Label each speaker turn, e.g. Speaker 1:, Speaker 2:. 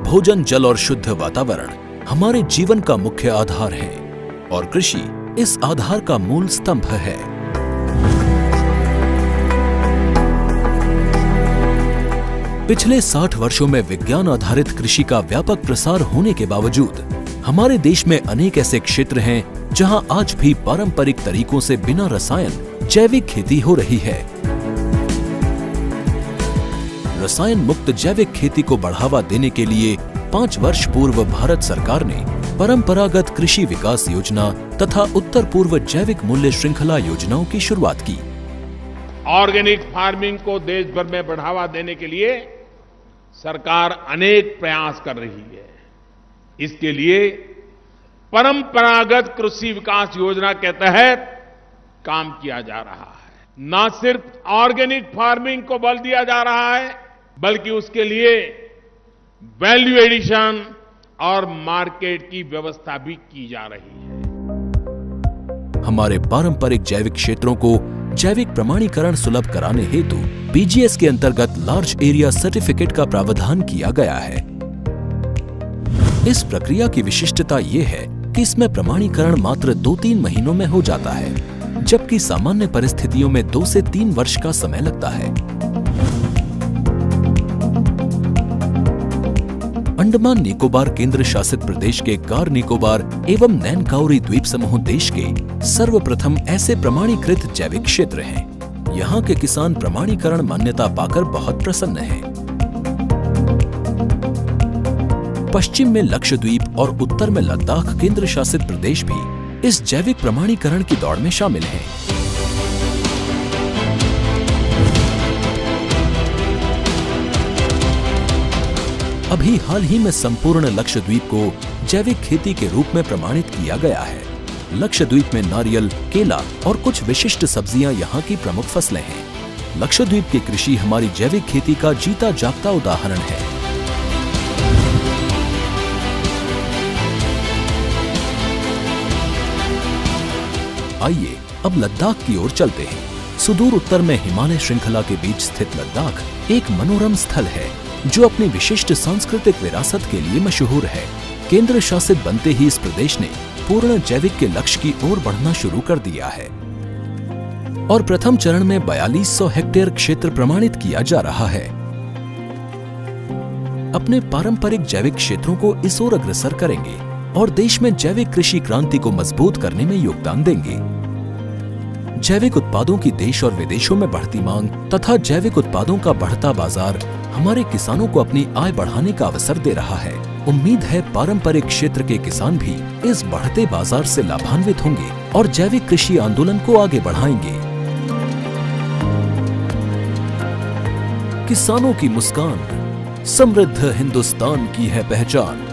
Speaker 1: भोजन, जल और शुद्ध वातावरण हमारे जीवन का मुख्य आधार है और कृषि इस आधार का मूल स्तंभ है। पिछले 60 वर्षों में विज्ञान आधारित कृषि का व्यापक प्रसार होने के बावजूद हमारे देश में अनेक ऐसे क्षेत्र हैं जहां आज भी पारंपरिक तरीकों से बिना रसायन जैविक खेती हो रही है। रसायन मुक्त जैविक खेती को बढ़ावा देने के लिए 5 वर्ष पूर्व भारत सरकार ने परंपरागत कृषि विकास योजना तथा उत्तर पूर्व जैविक मूल्य श्रृंखला योजनाओं की शुरुआत की।
Speaker 2: ऑर्गेनिक फार्मिंग को देश भर में बढ़ावा देने के लिए सरकार अनेक प्रयास कर रही है। इसके लिए परंपरागत कृषि विकास योजना के तहत काम किया जा रहा है। न सिर्फ ऑर्गेनिक फार्मिंग को बल दिया जा रहा है, बल्कि उसके लिए वैल्यू एडिशन और मार्केट की व्यवस्था भी की जा रही है।
Speaker 1: हमारे पारंपरिक जैविक क्षेत्रों को जैविक प्रमाणीकरण सुलभ कराने हेतु बीजीएस के अंतर्गत लार्ज एरिया सर्टिफिकेट का प्रावधान किया गया है। इस प्रक्रिया की विशिष्टता ये है कि इसमें प्रमाणीकरण मात्र 2-3 महीनों में हो जाता है, जबकि सामान्य परिस्थितियों में 2 से 3 वर्ष का समय लगता है। अंडमान निकोबार केंद्र शासित प्रदेश के कार निकोबार एवं नैन काउरी द्वीप समूह देश के सर्वप्रथम ऐसे प्रमाणीकृत जैविक क्षेत्र हैं। यहाँ के किसान प्रमाणीकरण मान्यता पाकर बहुत प्रसन्न हैं। पश्चिम में लक्षद्वीप और उत्तर में लद्दाख केंद्र शासित प्रदेश भी इस जैविक प्रमाणीकरण की दौड़ में शामिल हैं। अभी हाल ही में संपूर्ण लक्षद्वीप को जैविक खेती के रूप में प्रमाणित किया गया है। लक्षद्वीप में नारियल, केला और कुछ विशिष्ट सब्जियां यहाँ की प्रमुख फसलें हैं। लक्षद्वीप की कृषि हमारी जैविक खेती का जीता जागता उदाहरण है। आइए अब लद्दाख की ओर चलते हैं। सुदूर उत्तर में हिमालय श्रृंखला के बीच स्थित लद्दाख एक मनोरम स्थल है जो अपनी विशिष्ट सांस्कृतिक विरासत के लिए मशहूर है। केंद्र शासित बनते ही इस प्रदेश ने पूर्ण जैविक के लक्ष्य की ओर बढ़ना शुरू कर दिया है और प्रथम चरण में 4200 हेक्टेयर क्षेत्र प्रमाणित किया जा रहा है। अपने पारंपरिक जैविक क्षेत्रों को इस ओर अग्रसर करेंगे और देश में जैविक कृषि क्रांति को मजबूत करने में योगदान देंगे। जैविक उत्पादों की देश और विदेशों में बढ़ती मांग तथा जैविक उत्पादों का बढ़ता बाजार हमारे किसानों को अपनी आय बढ़ाने का अवसर दे रहा है। उम्मीद है पारंपरिक क्षेत्र के किसान भी इस बढ़ते बाजार से लाभान्वित होंगे और जैविक कृषि आंदोलन को आगे बढ़ाएंगे। किसानों की मुस्कान समृद्ध हिंदुस्तान की है पहचान।